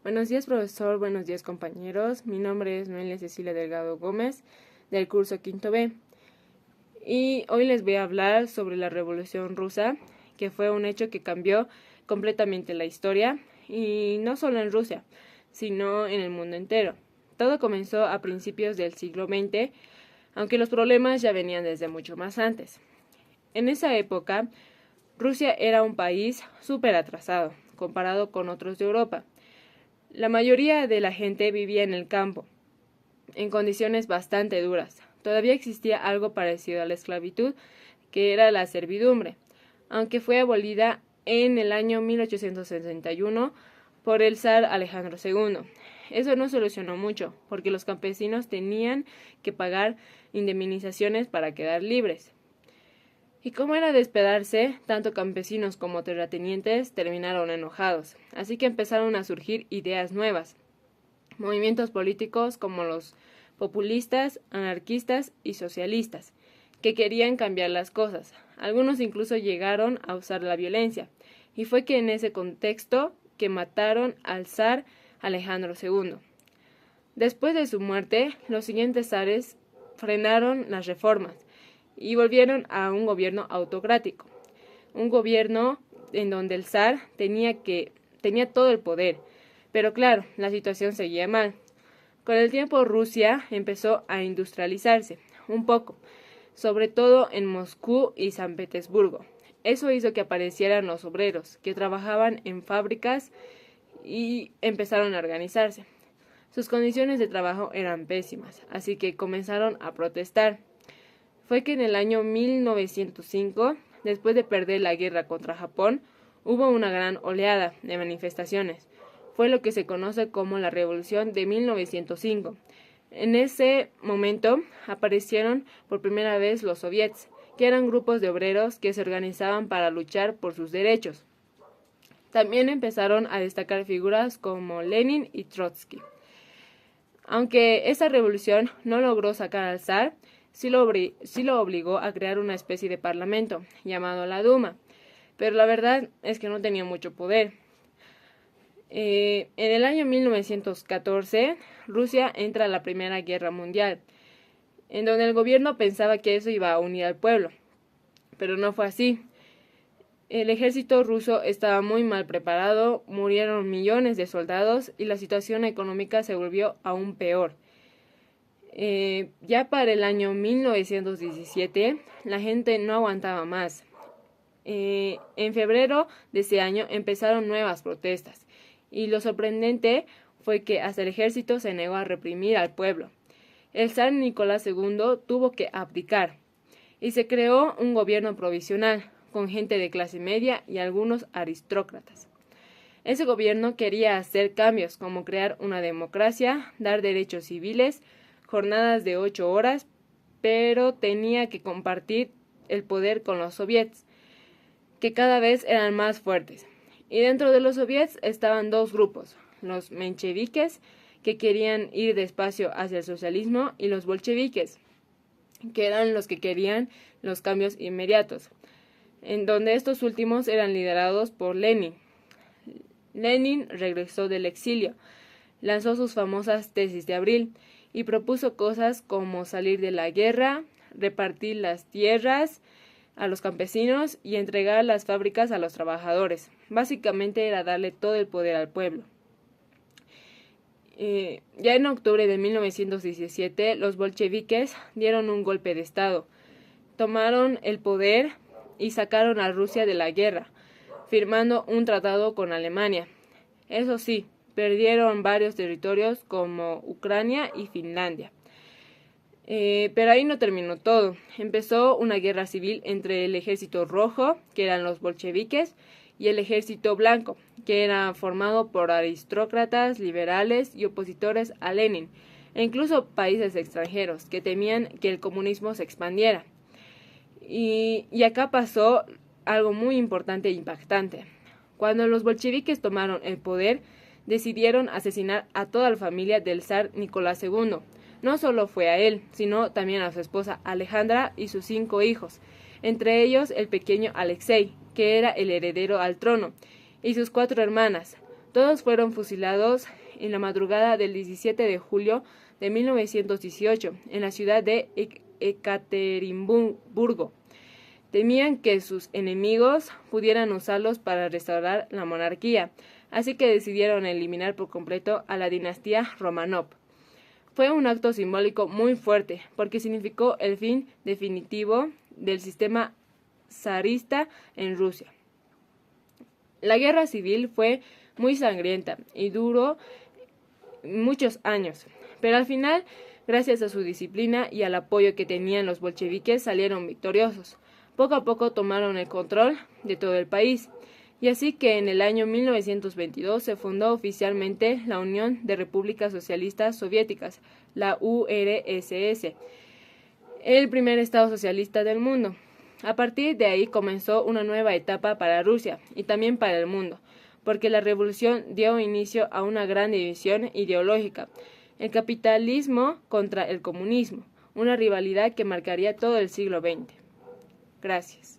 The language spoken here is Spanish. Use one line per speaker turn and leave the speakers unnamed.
Buenos días, profesor. Buenos días, compañeros. Mi nombre es Noelia Cecilia Delgado Gómez, del curso Quinto B. Y hoy les voy a hablar sobre la Revolución Rusa, que fue un hecho que cambió completamente la historia, y no solo en Rusia, sino en el mundo entero. Todo comenzó a principios del siglo XX, aunque los problemas ya venían desde mucho más antes. En esa época, Rusia era un país súper atrasado, comparado con otros de Europa. La mayoría de la gente vivía en el campo, en condiciones bastante duras. Todavía existía algo parecido a la esclavitud, que era la servidumbre, aunque fue abolida en el año 1861 por el zar Alejandro II. Eso no solucionó mucho, porque los campesinos tenían que pagar indemnizaciones para quedar libres. Y como era de esperarse, tanto campesinos como terratenientes terminaron enojados, así que empezaron a surgir ideas nuevas, movimientos políticos como los populistas, anarquistas y socialistas, que querían cambiar las cosas. Algunos incluso llegaron a usar la violencia, y fue que en ese contexto que mataron al zar Alejandro II. Después de su muerte, los siguientes zares frenaron las reformas y volvieron a un gobierno autocrático, un gobierno en donde el zar tenía todo el poder. Pero claro, la situación seguía mal. Con el tiempo Rusia empezó a industrializarse un poco, sobre todo en Moscú y San Petersburgo. Eso hizo que aparecieran los obreros, que trabajaban en fábricas y empezaron a organizarse. Sus condiciones de trabajo eran pésimas, así que comenzaron a protestar. Fue que en el año 1905, después de perder la guerra contra Japón, hubo una gran oleada de manifestaciones. Fue lo que se conoce como la Revolución de 1905. En ese momento aparecieron por primera vez los soviets, que eran grupos de obreros que se organizaban para luchar por sus derechos. También empezaron a destacar figuras como Lenin y Trotsky. Aunque esa revolución no logró sacar al zar, sí lo obligó a crear una especie de parlamento llamado la Duma, pero la verdad es que no tenía mucho poder. En el año 1914, Rusia entra a la Primera Guerra Mundial, en donde el gobierno pensaba que eso iba a unir al pueblo, pero no fue así. El ejército ruso estaba muy mal preparado, murieron millones de soldados y la situación económica se volvió aún peor. Ya para el año 1917, la gente no aguantaba más. En febrero de ese año empezaron nuevas protestas, y lo sorprendente fue que hasta el ejército se negó a reprimir al pueblo. El zar Nicolás II tuvo que abdicar, y se creó un gobierno provisional, con gente de clase media y algunos aristócratas. Ese gobierno quería hacer cambios como crear una democracia, dar derechos civiles, jornadas de 8 horas, pero tenía que compartir el poder con los soviets, que cada vez eran más fuertes. Y dentro de los soviets estaban dos grupos, los mencheviques, que querían ir despacio hacia el socialismo, y los bolcheviques, que eran los que querían los cambios inmediatos, en donde estos últimos eran liderados por Lenin. Lenin regresó del exilio, lanzó sus famosas tesis de abril y propuso cosas como salir de la guerra, repartir las tierras a los campesinos y entregar las fábricas a los trabajadores. Básicamente era darle todo el poder al pueblo. Ya en octubre de 1917, los bolcheviques dieron un golpe de estado, tomaron el poder y sacaron a Rusia de la guerra, firmando un tratado con Alemania. Eso sí, perdieron varios territorios como Ucrania y Finlandia. Pero ahí no terminó todo. Empezó una guerra civil entre el ejército rojo, que eran los bolcheviques, y el ejército blanco, que era formado por aristócratas, liberales y opositores a Lenin, e incluso países extranjeros que temían que el comunismo se expandiera. Y acá pasó algo muy importante e impactante. Cuando los bolcheviques tomaron el poder, decidieron asesinar a toda la familia del zar Nicolás II. No solo fue a él, sino también a su esposa Alejandra y sus 5 hijos, entre ellos el pequeño Alexei, que era el heredero al trono, y sus 4 hermanas, Todos fueron fusilados en la madrugada del 17 de julio de 1918 en la ciudad de Ekaterimburgo. Temían que sus enemigos pudieran usarlos para restaurar la monarquía, así que decidieron eliminar por completo a la dinastía Romanov. Fue un acto simbólico muy fuerte, porque significó el fin definitivo del sistema zarista en Rusia. La guerra civil fue muy sangrienta y duró muchos años, pero al final, gracias a su disciplina y al apoyo que tenían los bolcheviques, salieron victoriosos. Poco a poco tomaron el control de todo el país, y así que en el año 1922 se fundó oficialmente la Unión de Repúblicas Socialistas Soviéticas, la URSS, el primer estado socialista del mundo. A partir de ahí comenzó una nueva etapa para Rusia y también para el mundo, porque la revolución dio inicio a una gran división ideológica, el capitalismo contra el comunismo, una rivalidad que marcaría todo el siglo XX. Gracias.